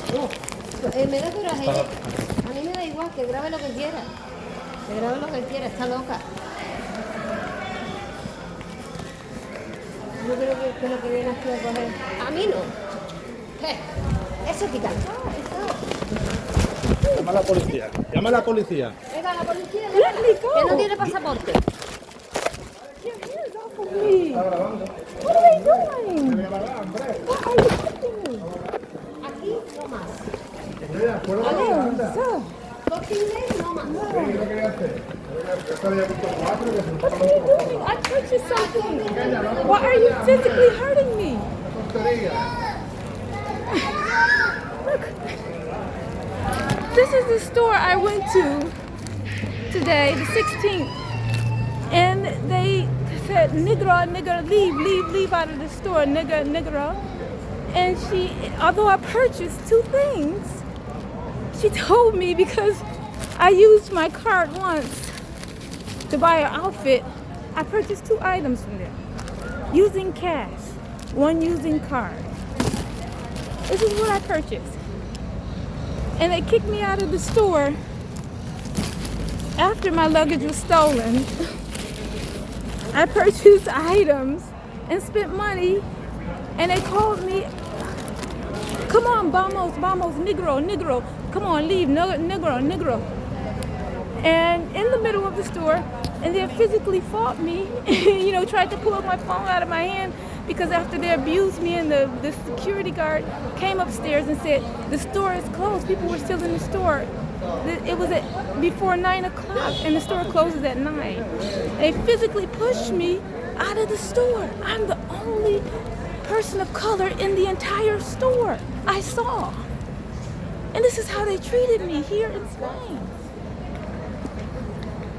Me da coraje. A mí me da igual, que grabe lo que quiera. Que grabe lo que quiera, está loca. Yo creo que lo que viene aquí a coger. A mí no. Eso es quitar. Llama a la policía. Llama a la policía. Venga, la policía. Let me go. Que no tiene pasaporte. Your hands off of me. Está grabando. What are they doing? Me llamará, hombre. What are you touching me? Aquí no más. Hombre, acuérdate, anda. So, Boxing Day no más. ¿Qué es lo que hace? Yo estaría punto 4 que se what are you doing? I purchased something. Why are you physically hurting me? Look. This is the store I went to today, the 16th. And they said, nigga, leave out of the store, nigga. And she, although I purchased 2 things, she told me because I used my card once to buy an outfit, I purchased 2 items from there, using cash, 1 using card. This is what I purchased. And they kicked me out of the store after my luggage was stolen. I purchased items and spent money, and they called me, come on, vamos, negro, come on, leave, negro. And in the middle of the store, and they physically fought me, tried to pull my phone out of my hand, because after they abused me, and the security guard came upstairs and said, the store is closed, people were still in the store. It was before 9 o'clock, and the store closes at 9. They physically pushed me out of the store. I'm the only person of color in the entire store I saw. And this is how they treated me here in Spain.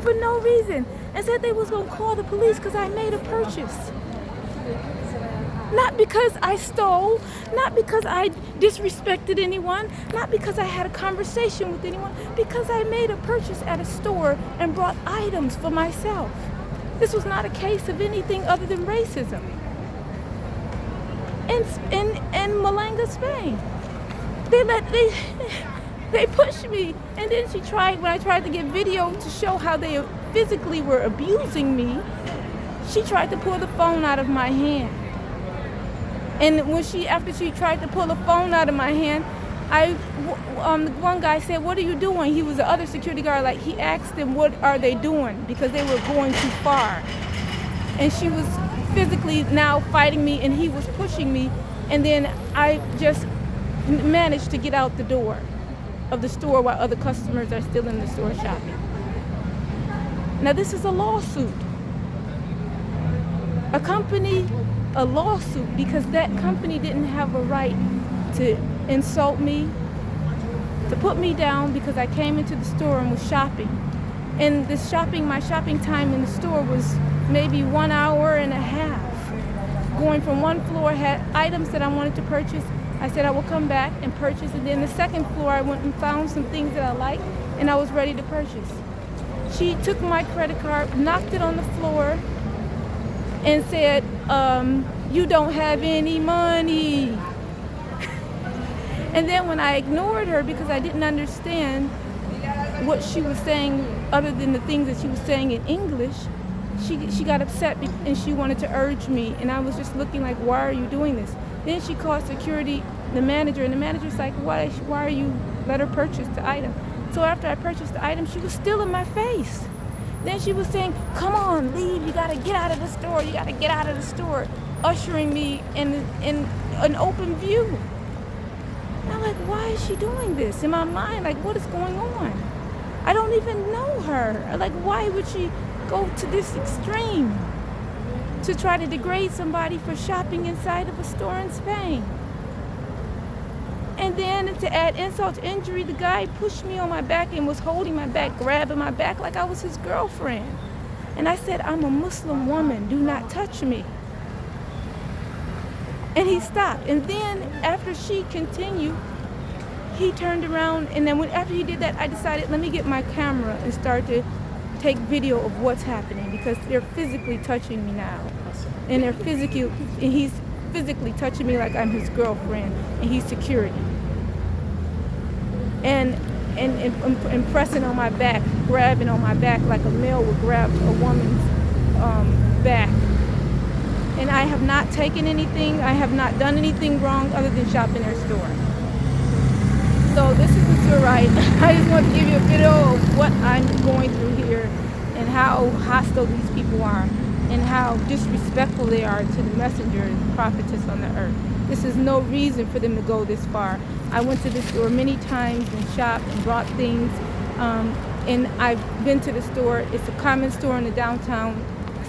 For no reason. And said they was gonna call the police because I made a purchase. Not because I stole, not because I disrespected anyone, not because I had a conversation with anyone, because I made a purchase at a store and brought items for myself. This was not a case of anything other than racism. In Malaga, Spain, they pushed me, and then when I tried to get video to show how they physically were abusing me, she tried to pull the phone out of my hand. And after she tried to pull the phone out of my hand, one guy said, "What are you doing?" He was the other security guard. He asked them, "What are they doing?" Because they were going too far. And she was physically now fighting me, and he was pushing me. And then I just managed to get out the door of the store while other customers are still in the store shopping. Now this is a lawsuit. A lawsuit because that company didn't have a right to insult me, to put me down because I came into the store and was shopping. And my shopping time in the store was maybe 1 hour and a half. Going from one floor, had items that I wanted to purchase. I said I will come back and purchase. And then the second floor, I went and found some things that I liked, and I was ready to purchase. She took my credit card, knocked it on the floor, and said, you don't have any money. And then when I ignored her because I didn't understand what she was saying other than the things that she was saying in English, she got upset and she wanted to urge me. And I was just looking like, why are you doing this? Then she called security, the manager, and the manager's like, why are you let her purchase the item? So after I purchased the item, she was still in my face. Then she was saying, come on, leave, you gotta get out of the store, you gotta get out of the store, ushering me in an open view. And I'm like, why is she doing this? In my mind, what is going on? I don't even know her. Why would she go to this extreme to try to degrade somebody for shopping inside of a store in Spain? And then to add insult to injury, the guy pushed me on my back and was holding my back, grabbing my back like I was his girlfriend. And I said, I'm a Muslim woman, do not touch me. And he stopped. And then after she continued, he turned around, and then after he did that, I decided, let me get my camera and start to take video of what's happening, because they're physically touching me now. And he's physically touching me like I'm his girlfriend, and he's security. and and pressing on my back, grabbing on my back like a male would grab a woman's back. And I have not taken anything. I have not done anything wrong other than shop in their store. So this is Mr. Right. I just want to give you a video of what I'm going through here and how hostile these people are and how disrespectful they are to the messenger and prophetess on the earth. This is no reason for them to go this far. I went to the store many times and shopped and brought things. And I've been to the store. It's a common store in the downtown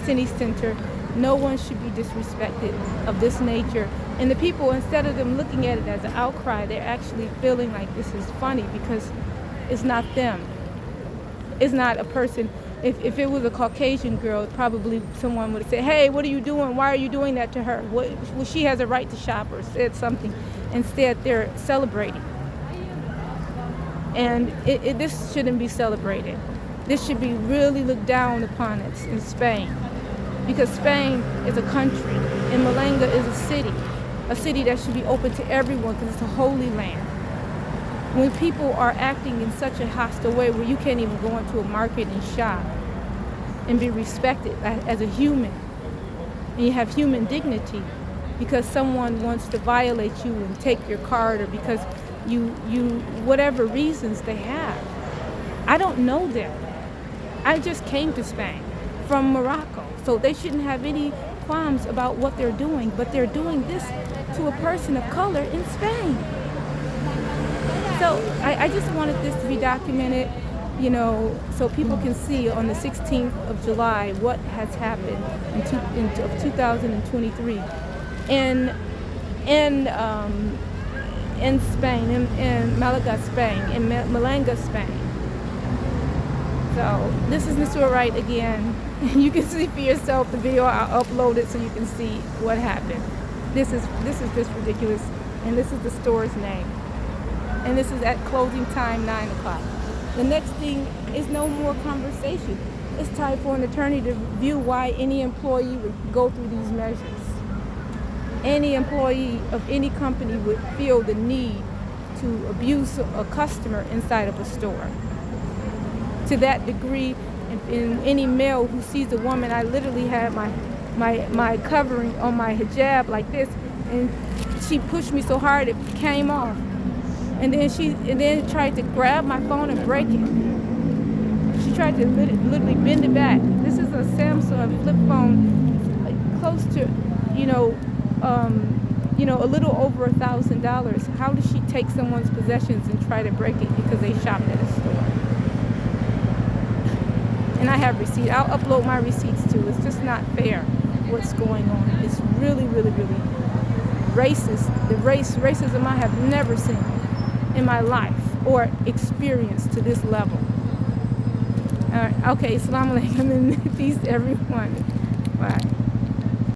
city center. No one should be disrespected of this nature. And the people, instead of them looking at it as an outcry, they're actually feeling like this is funny because it's not them. It's not a person. If it was a Caucasian girl, probably someone would have said, hey, what are you doing? Why are you doing that to her? Well, she has a right to shop, or said something. Instead, they're celebrating. And this shouldn't be celebrated. This should be really looked down upon in Spain. Because Spain is a country and Malaga is a city that should be open to everyone because it's a holy land. When people are acting in such a hostile way where you can't even go into a market and shop and be respected as a human, and you have human dignity because someone wants to violate you and take your card, or because you whatever reasons they have. I don't know them. I just came to Spain from Morocco. So they shouldn't have any qualms about what they're doing, but they're doing this to a person of color in Spain. So I just wanted this to be documented, you know, so people can see on the 16th of July what has happened in 2023 in Spain, in Malaga, Spain, in Malaga, Spain. So this is Mr. Right again. You can see for yourself the video. I'll upload it so you can see what happened. This is just ridiculous, and this is the store's name. And this is at closing time, 9 o'clock. The next thing is no more conversation. It's time for an attorney to review why any employee would go through these measures. Any employee of any company would feel the need to abuse a customer inside of a store. To that degree, in any male who sees a woman, I literally had my covering on my hijab like this, and she pushed me so hard it came off. And then tried to grab my phone and break it. She tried to literally bend it back. This is a Samsung flip phone, like close to, a little over $1,000. How does she take someone's possessions and try to break it because they shopped at a store? And I have receipts. I'll upload my receipts too. It's just not fair what's going on. It's really, really, really racist. The racism I have never seen in my life or experienced to this level. All right. Okay. Assalamu alaikum and peace to everyone. Bye.